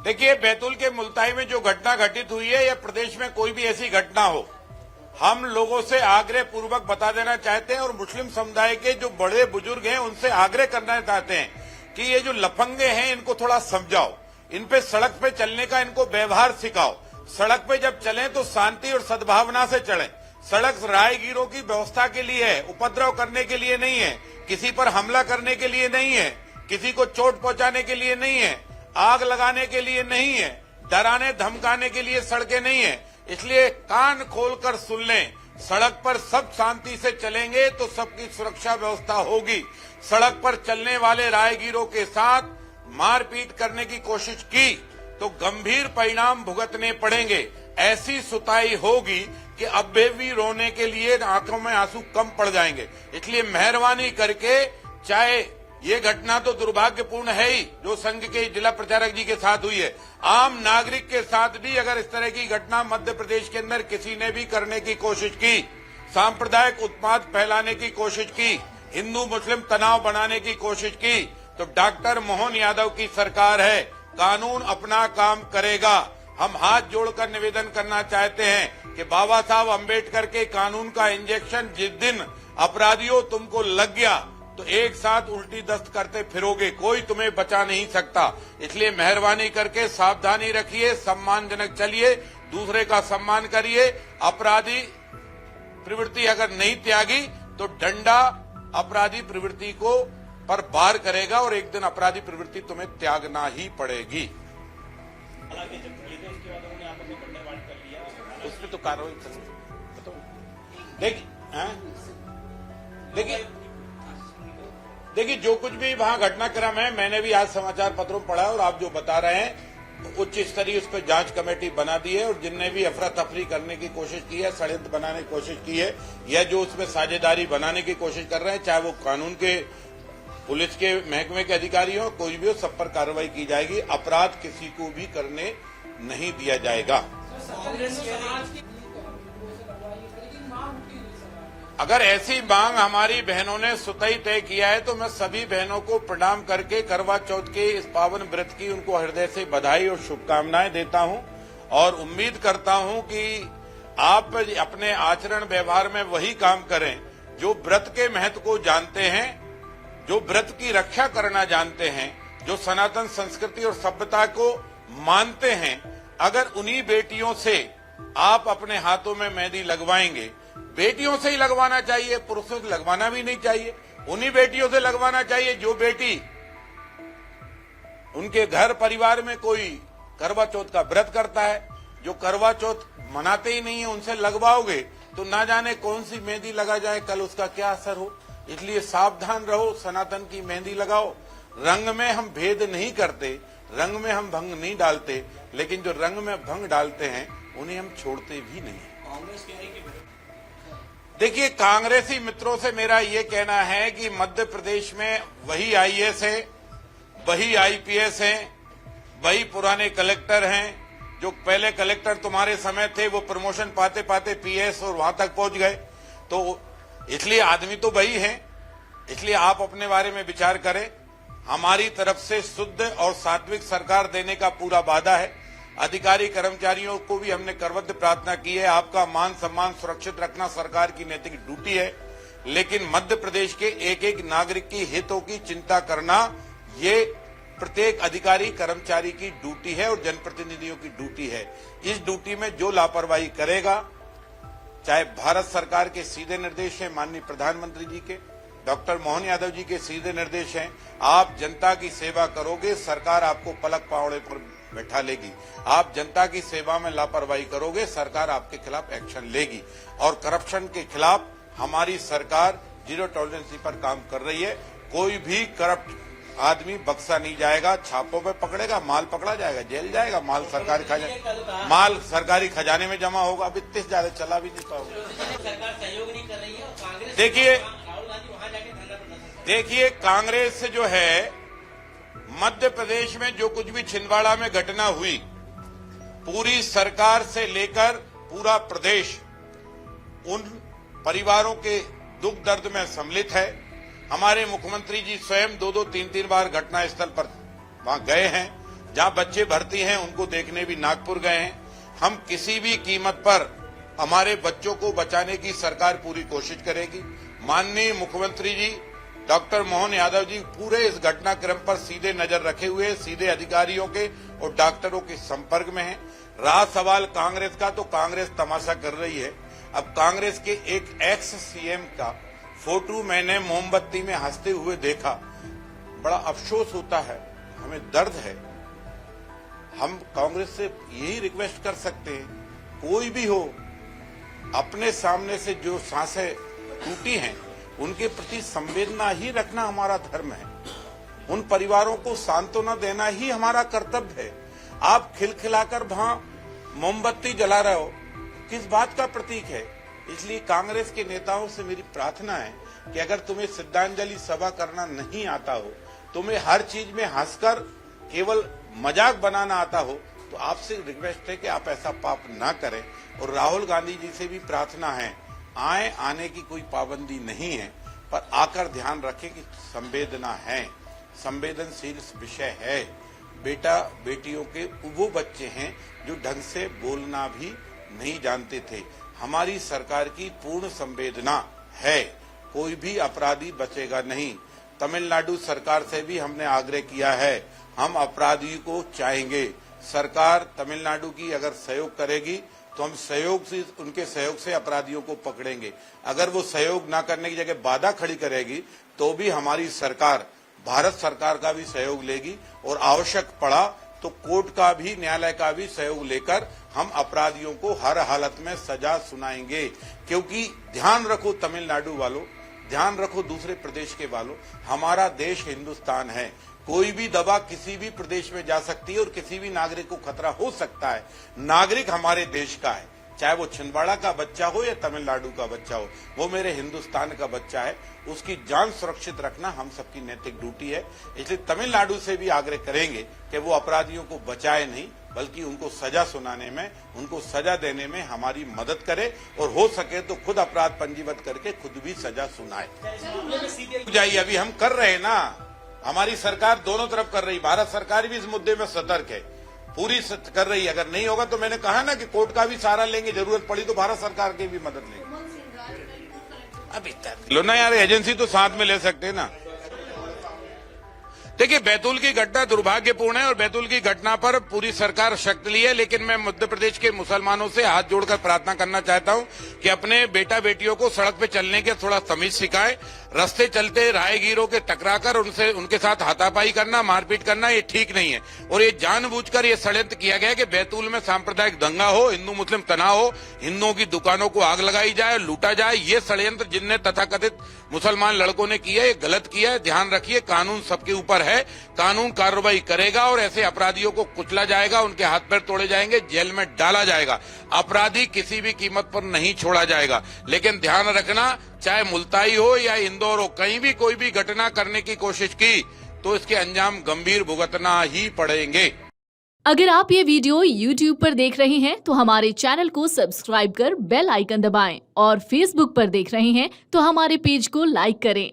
देखिए, बैतूल के मुल्ताई में जो घटना घटित हुई है या प्रदेश में कोई भी ऐसी घटना हो, हम लोगों से आग्रह पूर्वक बता देना चाहते हैं और मुस्लिम समुदाय के जो बड़े बुजुर्ग हैं उनसे आग्रह करना चाहते हैं कि ये जो लफंगे हैं इनको थोड़ा समझाओ, इन पे सड़क पे चलने का इनको व्यवहार सिखाओ। सड़क पे जब चलें तो शांति और सद्भावना से चलें। सड़क राहगीरों की व्यवस्था के लिए है, उपद्रव करने के लिए नहीं है, किसी पर हमला करने के लिए नहीं है, किसी को चोट पहुंचाने के लिए नहीं है, आग लगाने के लिए नहीं है, डराने धमकाने के लिए सड़कें नहीं है। इसलिए कान खोलकर सुन लें, सड़क पर सब शांति से चलेंगे तो सबकी सुरक्षा व्यवस्था होगी। सड़क पर चलने वाले राहगीरों के साथ मारपीट करने की कोशिश की तो गंभीर परिणाम भुगतने पड़ेंगे। ऐसी सुताई होगी कि अब भी रोने के लिए आंखों में आंसू कम पड़ जाएंगे। इसलिए मेहरबानी करके, चाहे ये घटना तो दुर्भाग्यपूर्ण है ही जो संघ के जिला प्रचारक जी के साथ हुई है, आम नागरिक के साथ भी अगर इस तरह की घटना मध्य प्रदेश के अंदर किसी ने भी करने की कोशिश की, सांप्रदायिक उत्पाद फैलाने की कोशिश की, हिंदू मुस्लिम तनाव बनाने की कोशिश की, तो डॉक्टर मोहन यादव की सरकार है, कानून अपना काम करेगा। हम हाथ जोड़कर निवेदन करना चाहते हैं कि बाबा साहब अम्बेडकर के कानून का इंजेक्शन जिस दिन अपराधियों तुमको लग गया तो एक साथ उल्टी दस्त करते फिरोगे, कोई तुम्हें बचा नहीं सकता। इसलिए मेहरबानी करके सावधानी रखिए, सम्मानजनक चलिए, दूसरे का सम्मान करिए। अपराधी प्रवृत्ति अगर नहीं त्यागी तो डंडा अपराधी प्रवृत्ति को पर वार करेगा और एक दिन अपराधी प्रवृत्ति तुम्हें त्यागना ही पड़ेगी। हालांकि जब किए थे उसके बाद उन्होंने आपस में बंदरबांट कर लिया, उसमें तो कार्रवाई देखिए जो कुछ भी वहां घटनाक्रम है, मैंने भी आज समाचार पत्रों में पढ़ा और आप जो बता रहे हैं, उच्च स्तरीय उस पर जांच कमेटी बना दी है और जिनने भी अफरा तफरी करने की कोशिश की है, षड्यंत्र बनाने की कोशिश की है या जो उसमें साझेदारी बनाने की कोशिश कर रहे हैं, चाहे वो कानून के पुलिस के महकमे के अधिकारी हो, कोई भी हो, सब पर कार्रवाई की जाएगी। अपराध किसी को भी करने नहीं दिया जाएगा। अगर ऐसी मांग हमारी बहनों ने सुतई तय किया है तो मैं सभी बहनों को प्रणाम करके करवा चौथ के इस पावन व्रत की उनको हृदय से बधाई और शुभकामनाएं देता हूं और उम्मीद करता हूं कि आप अपने आचरण व्यवहार में वही काम करें जो व्रत के महत्व को जानते हैं, जो व्रत की रक्षा करना जानते हैं, जो सनातन संस्कृति और सभ्यता को मानते हैं। अगर उन्हीं बेटियों से आप अपने हाथों में मेहंदी लगवाएंगे, बेटियों से ही लगवाना चाहिए, पुरुषों से लगवाना भी नहीं चाहिए, उन्हीं बेटियों से लगवाना चाहिए जो बेटी उनके घर परिवार में कोई करवा चौथ का व्रत करता है। जो करवा चौथ मनाते ही नहीं है उनसे लगवाओगे तो ना जाने कौन सी मेहंदी लगा जाए, कल उसका क्या असर हो। इसलिए सावधान रहो, सनातन की मेहंदी लगाओ। रंग में हम भेद नहीं करते, रंग में हम भंग नहीं डालते, लेकिन जो रंग में भंग डालते हैं उन्हें हम छोड़ते भी नहीं। कांग्रेस कह रही कि देखिए, कांग्रेसी मित्रों से मेरा ये कहना है कि मध्य प्रदेश में वही आईएएस है, वही आईपीएस हैं, वही पुराने कलेक्टर हैं। जो पहले कलेक्टर तुम्हारे समय थे वो प्रमोशन पाते पाते पीएस और वहां तक पहुंच गए, तो इसलिए आदमी तो वही हैं। इसलिए आप अपने बारे में विचार करें। हमारी तरफ से शुद्ध और सात्विक सरकार देने का पूरा वादा है। अधिकारी कर्मचारियों को भी हमने करबद्ध प्रार्थना की है। आपका मान सम्मान सुरक्षित रखना सरकार की नैतिक ड्यूटी है, लेकिन मध्य प्रदेश के एक एक नागरिक की हितों की चिंता करना ये प्रत्येक अधिकारी कर्मचारी की ड्यूटी है और जनप्रतिनिधियों की ड्यूटी है। इस ड्यूटी में जो लापरवाही करेगा, चाहे भारत सरकार के सीधे निर्देश हैं, माननीय प्रधानमंत्री जी के, डॉक्टर मोहन यादव जी के सीधे निर्देश हैं, आप जनता की सेवा करोगे, सरकार आपको पलक पावड़े पर बैठा लेगी। आप जनता की सेवा में लापरवाही करोगे, सरकार आपके खिलाफ एक्शन लेगी। और करप्शन के खिलाफ हमारी सरकार जीरो टॉलरेंस पर काम कर रही है। कोई भी करप्ट आदमी बख्शा नहीं जाएगा। छापों पे पकड़ेगा, माल पकड़ा जाएगा, जेल जाएगा, माल सरकारी खजाने में जमा होगा। अब इतने ज्यादा चला भी नहीं पाओगे। सरकार सहयोग नहीं कर रही है और कांग्रेस देखिए कांग्रेस जो है मध्य प्रदेश में जो कुछ भी छिंदवाड़ा में घटना हुई, पूरी सरकार से लेकर पूरा प्रदेश उन परिवारों के दुख दर्द में सम्मिलित है। हमारे मुख्यमंत्री जी स्वयं 2-2, 3-3 बार घटना स्थल पर वहां गए हैं। जहां बच्चे भर्ती हैं उनको देखने भी नागपुर गए हैं। हम किसी भी कीमत पर हमारे बच्चों को बचाने की सरकार पूरी कोशिश करेगी। माननीय मुख्यमंत्री जी डॉक्टर मोहन यादव जी पूरे इस घटनाक्रम पर सीधे नजर रखे हुए, सीधे अधिकारियों के और डॉक्टरों के संपर्क में हैं। रहा सवाल कांग्रेस का, तो कांग्रेस तमाशा कर रही है। अब कांग्रेस के एक एक्स सीएम का फोटो मैंने मोमबत्ती में हंसते हुए देखा, बड़ा अफसोस होता है, हमें दर्द है। हम कांग्रेस से यही रिक्वेस्ट कर सकते हैं, कोई भी हो, अपने सामने से जो सांसें टूटी हैं उनके प्रति संवेदना ही रखना हमारा धर्म है। उन परिवारों को सांत्वना देना ही हमारा कर्तव्य है। आप खिलखिलाकर वहां मोमबत्ती जला रहे हो, किस बात का प्रतीक है? इसलिए कांग्रेस के नेताओं से मेरी प्रार्थना है कि अगर तुम्हें श्रद्धांजलि सभा करना नहीं आता हो, तुम्हें हर चीज में हंसकर केवल मजाक बनाना आता हो, तो आपसे रिक्वेस्ट है कि आप ऐसा पाप ना करें। और राहुल गांधी जी से भी प्रार्थना है, आने की कोई पाबंदी नहीं है, पर आकर ध्यान रखें कि संवेदना है, संवेदनशील विषय है। बेटा बेटियों के वो बच्चे हैं जो ढंग से बोलना भी नहीं जानते थे। हमारी सरकार की पूर्ण संवेदना है, कोई भी अपराधी बचेगा नहीं। तमिलनाडु सरकार से भी हमने आग्रह किया है, हम अपराधी को चाहेंगे। सरकार तमिलनाडु की अगर सहयोग करेगी तो हम उनके सहयोग से अपराधियों को पकड़ेंगे। अगर वो सहयोग ना करने की जगह बाधा खड़ी करेगी तो भी हमारी सरकार भारत सरकार का भी सहयोग लेगी और आवश्यक पड़ा तो कोर्ट का भी, न्यायालय का भी सहयोग लेकर हम अपराधियों को हर हालत में सजा सुनाएंगे। क्योंकि ध्यान रखो तमिलनाडु वालों, ध्यान रखो दूसरे प्रदेश के वालों, हमारा देश हिंदुस्तान है। कोई भी दवा किसी भी प्रदेश में जा सकती है और किसी भी नागरिक को खतरा हो सकता है। नागरिक हमारे देश का है, चाहे वो छिंदवाड़ा का बच्चा हो या तमिलनाडु का बच्चा हो, वो मेरे हिंदुस्तान का बच्चा है। उसकी जान सुरक्षित रखना हम सबकी नैतिक ड्यूटी है। इसलिए तमिलनाडु से भी आग्रह करेंगे कि वो अपराधियों को बचाए नहीं, बल्कि उनको सजा सुनाने में, उनको सजा देने में हमारी मदद करे और हो सके तो खुद अपराध पंजीबद्ध करके खुद भी सजा सुनाए। जाइए, अभी हम कर रहे हैं ना, हमारी सरकार दोनों तरफ कर रही, भारत सरकार भी इस मुद्दे में सतर्क है, पूरी कर रही है। अगर नहीं होगा तो मैंने कहा ना कि कोर्ट का भी सहारा लेंगे, जरूरत पड़ी तो भारत सरकार की भी मदद लेंगे। अभी तक लो ना यार, एजेंसी तो साथ में ले सकते हैं ना। देखिए, बैतूल की घटना दुर्भाग्यपूर्ण है और बैतूल की घटना पर पूरी सरकार सख्त ली है, लेकिन मैं मध्य प्रदेश के मुसलमानों से हाथ जोड़कर प्रार्थना करना चाहता हूं कि अपने बेटा बेटियों को सड़क पे चलने के थोड़ा तमीज सिखाएं। रास्ते चलते राहगीरों के टकराकर उनके साथ हाथापाई करना, मारपीट करना, ये ठीक नहीं है। और ये जानबूझकर ये षड्यंत्र किया गया कि बैतूल में सांप्रदायिक दंगा हो, हिंदू मुस्लिम तनाव हो, हिंदुओं की दुकानों को आग लगाई जाए, लूटा जाए। ये षड्यंत्र जिनने तथाकथित मुसलमान लड़कों ने किया, ये गलत किया है। ध्यान रखिए, कानून सबके ऊपर है, कानून कार्रवाई करेगा और ऐसे अपराधियों को कुचला जाएगा, उनके हाथ पैर तोड़े जाएंगे, जेल में डाला जाएगा। अपराधी किसी भी कीमत पर नहीं छोड़ा जाएगा। लेकिन ध्यान रखना, चाहे मुल्ताई हो या इंदौर हो, कहीं भी कोई भी घटना करने की कोशिश की तो इसके अंजाम गंभीर भुगतना ही पड़ेंगे। अगर आप ये वीडियो YouTube पर देख रहे हैं तो हमारे चैनल को सब्सक्राइब कर बेल आइकन दबाएं और Facebook पर देख रहे हैं तो हमारे पेज को लाइक करें।